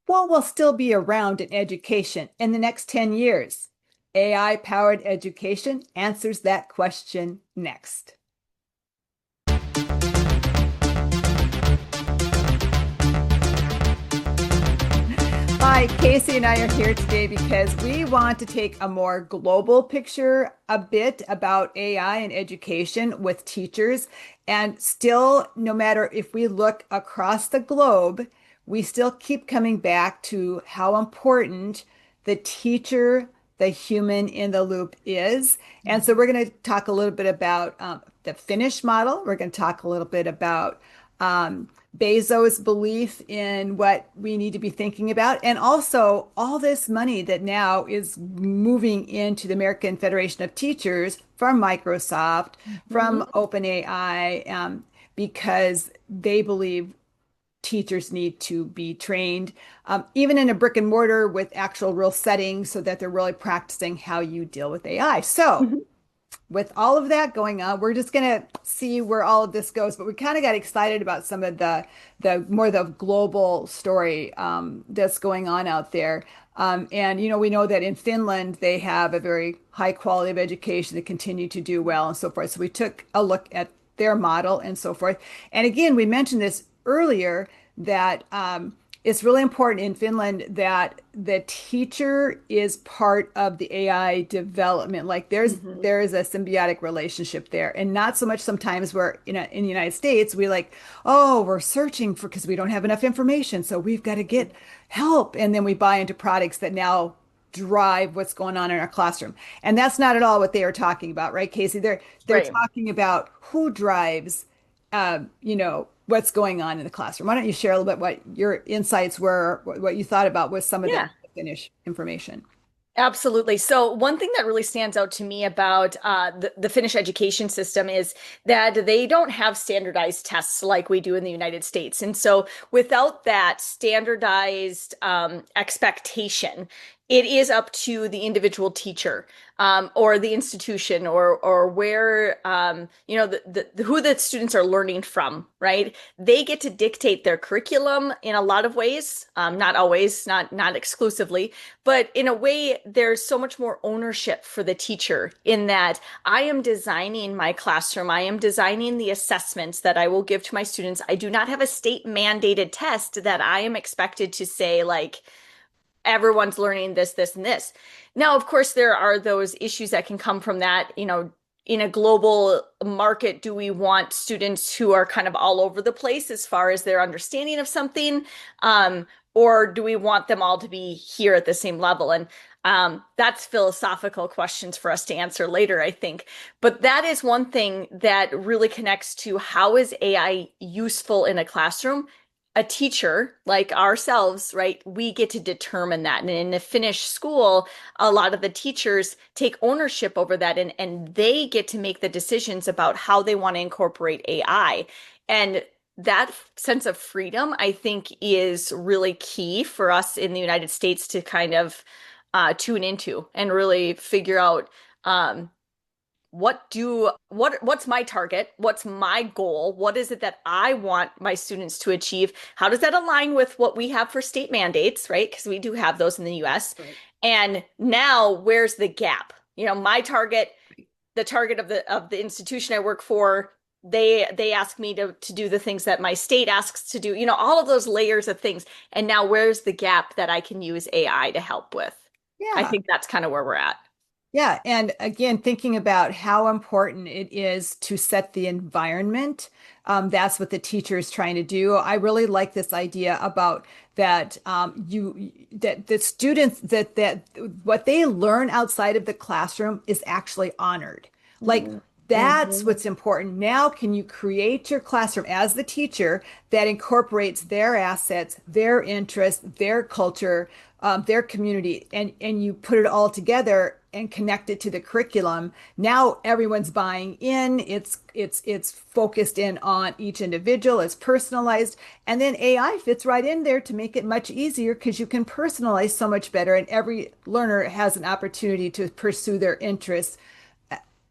What will still be around in education in the next 10 years? AI-powered education answers that question next. Hi, Casey and I are here today because we want to take a more global picture a bit about AI and education with teachers. And still, no matter if we look across the globe, we still keep coming back to how important the teacher, the human in the loop is. And so we're going to talk a little bit about the Finnish model. We're going to talk a little bit about Bezos' belief in what we need to be thinking about, and also all this money that now is moving into the American Federation of Teachers from Microsoft, from Mhm. OpenAI, because they believe teachers need to be trained, even in a brick and mortar with actual real settings, so that they're really practicing how you deal with AI. So Mhm. with all of that going on, we're just going to see where all of this goes. But we kind of got excited about some of the global story that's going on out there. And we know that in Finland they have a very high quality of education. They continue to do well and so forth. So we took a look at their model and so forth. And again, we mentioned this earlier that it's really important in Finland that the teacher is part of the AI development. Like Mhm. there is a symbiotic relationship there, and not so much sometimes where in the United States we like, oh, we're searching for because we don't have enough information, so we've got to get help, and then we buy into products that now drive what's going on in our classroom. And that's not at all what they are talking about, right, Casey? They're Right. talking about who drives what's going on in the classroom. Why don't you share a little bit what your insights were, what you thought about with some of the Yeah, Finnish information? absolutely. So one thing that really stands out to me about the Finnish education system is that they don't have standardized tests like we do in the United States. And so without that standardized expectation, it is up to the individual teacher or the institution or where who the students are learning from, right? They get to dictate their curriculum in a lot of ways, not always, not exclusively, but in a way, there's so much more ownership for the teacher in that I am designing my classroom. I am designing the assessments that I will give to my students. I do not have a state mandated test that I am expected to say, like, everyone's learning this, this, and this. Now, of course, there are those issues that can come from that. In a global market, do we want students who are kind of all over the place as far as their understanding of something? Or do we want them all to be here at the same level? And that's philosophical questions for us to answer later, I think. But that is one thing that really connects to how is AI useful in a classroom? A teacher like ourselves, right? We get to determine that. And in the Finnish school, a lot of the teachers take ownership over that and they get to make the decisions about how they want to incorporate AI. And that sense of freedom, I think, is really key for us in the United States to kind of tune into and really figure out what's my target? What's my goal? What is it that I want my students to achieve? How does that align with what we have for state mandates, right? Because we do have those in the US. Right. And now where's the gap? My target, the target of the institution I work for, they ask me to do the things that my state asks to do, all of those layers of things. And now where's the gap that I can use AI to help with? I Yeah. think that's kind of where we're at. Yeah. And again, thinking about how important it is to set the environment. That's what the teacher is trying to do. I really like this idea about that that the students that what they learn outside of the classroom is actually honored. Like Mhm. that's Mhm. what's important. Now, can you create your classroom as the teacher that incorporates their assets, their interests, their culture, their community, and you put it all together and connect it to the curriculum. Now everyone's buying in. It's focused in on each individual. It's personalized, and then AI fits right in there to make it much easier because you can personalize so much better, and every learner has an opportunity to pursue their interests,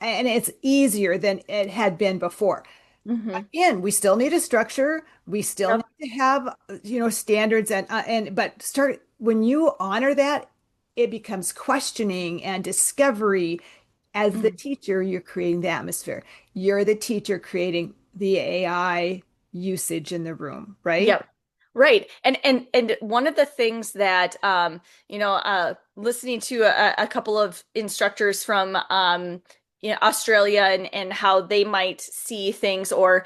and it's easier than it had been before. Hmm. Again, we still need a structure. We still Yep. need to have, standards but start when you honor that, it becomes questioning and discovery. As the Mhm. teacher, you're creating the atmosphere. You're the teacher creating the AI usage in the room, right? Yep. Right. And one of the things that listening to a couple of instructors from Australia and how they might see things or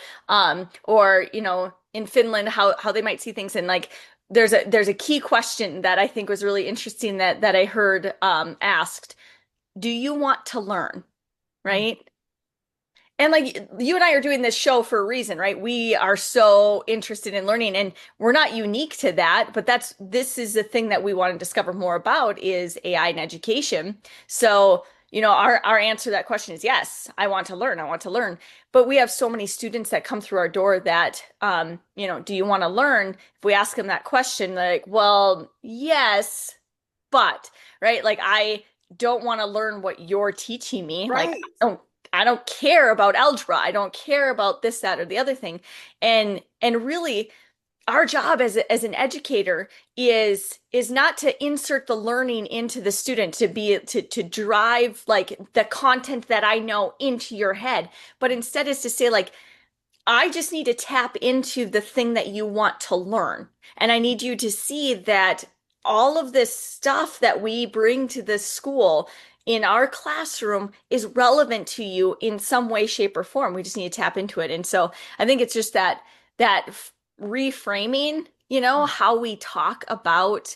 in Finland how they might see things and like there's a key question that I think was really interesting that I heard asked. Do you want to learn? Right? And like you and I are doing this show for a reason, right? We are so interested in learning and we're not unique to that, but this is the thing that we want to discover more about is AI and education. So, our answer to that question is yes, I want to learn. I want to learn. But we have so many students that come through our door that do you want to learn? If we ask them that question, they're like, well, yes, but right? Like I don't want to learn what you're teaching me. Like Right. I don't care about algebra. I don't care about this, that, or the other thing. And really our job as an educator is not to insert the learning into the student to drive like the content that I know into your head, but instead is to say like I just need to tap into the thing that you want to learn. And I need you to see that all of this stuff that we bring to this school in our classroom is relevant to you in some way, shape, or form. We just need to tap into it. And so I think it's just that reframing, how we talk about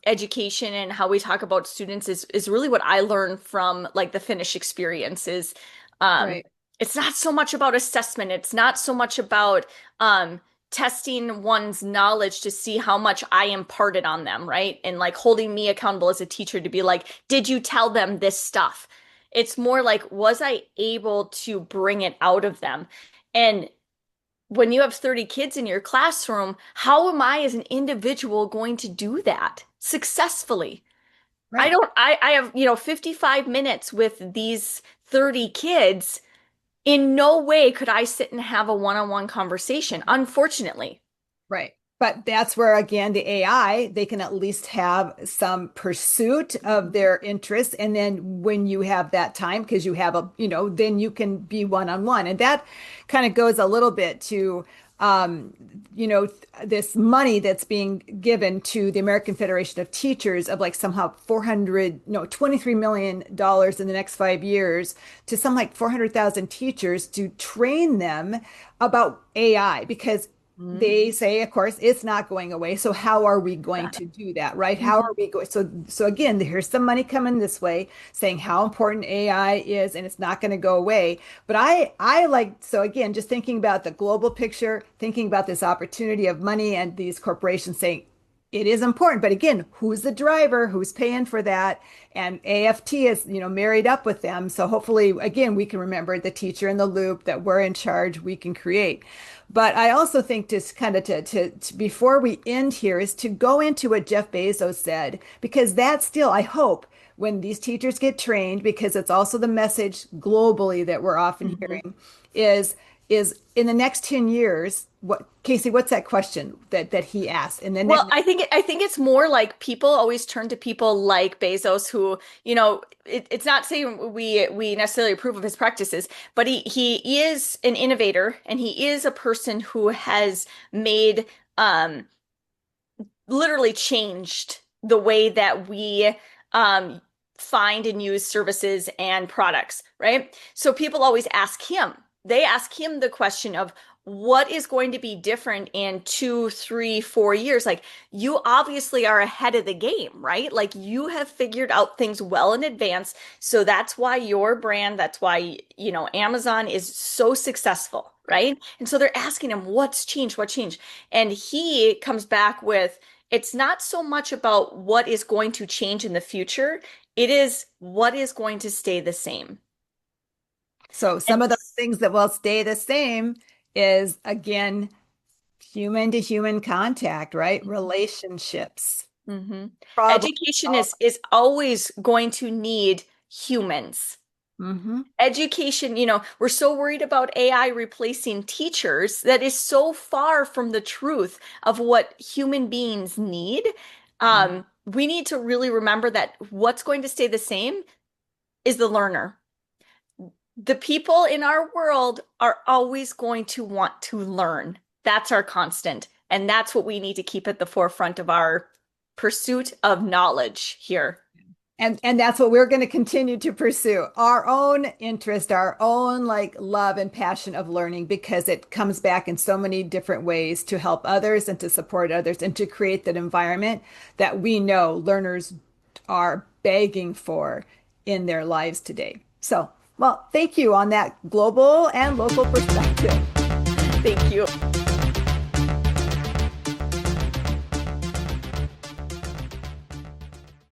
education and how we talk about students is really what I learned from like the Finnish experiences. Um, Right. it's not so much about assessment. It's not so much about testing one's knowledge to see how much I imparted on them, right? And like holding me accountable as a teacher to be like, did you tell them this stuff? It's more like, was I able to bring it out of them? And when you have 30 kids in your classroom, how am I as an individual going to do that successfully? Right. I have, 55 minutes with these 30 kids. In no way could I sit and have a one-on-one conversation, unfortunately. Right. But that's where, again, the AI, they can at least have some pursuit of their interests. And then when you have that time, because you have then you can be one-on-one. And that kind of goes a little bit to, this money that's being given to the American Federation of Teachers of like somehow 400, no, $23 million in the next 5 years to some like 400,000 teachers to train them about AI because Mhm. they say, of course, it's not going away. So how are we going Got to it. do that, right? How Mhm. are we going? So again, here's some money coming this way, saying how important AI is, and it's not going to go away. But I like so again, just thinking about the global picture, thinking about this opportunity of money and these corporations saying it is important. But again, who's the driver? Who's paying for that? And AFT is, married up with them. So hopefully, again, we can remember the teacher in the loop that we're in charge, we can create. But I also think just kind of to before we end here is to go into what Jeff Bezos said, because that's still, I hope, when these teachers get trained, because it's also the message globally that we're often Mhm. hearing, is is in the next 10 years, what Casey, what's that question that he asked? And then Well, I think it's more like people always turn to people like Bezos, who, it's not saying we necessarily approve of his practices, but he is an innovator and he is a person who has made literally changed the way that we um, find and use services and products, right? So people always ask him, they ask him the question of what is going to be different in 2, 3, 4 years? Like, you obviously are ahead of the game, right? Like, you have figured out things well in advance. So that's why your brand, that's why, Amazon is so successful, right? And so they're asking him, what's changed? What changed? And he comes back with, it's not so much about what is going to change in the future, it is what is going to stay the same. so And some of those things that will stay the same is again human to human contact, right? Relationships, mhm. problem Education solving. is always going to need humans. Hmm. Education, we're so worried about AI replacing teachers. That is so far from the truth of what human beings need. We need to really remember that what's going to stay the same is the learner. The people in our world are always going to want to learn. That's our constant. And that's what we need to keep at the forefront of our pursuit of knowledge here. And that's what we're going to continue to pursue, our own interest, our own like love and passion of learning, because it comes back in so many different ways to help others and to support others and to create that environment that we know learners are begging for in their lives today. So, well, thank you on that global and local perspective. Thank you.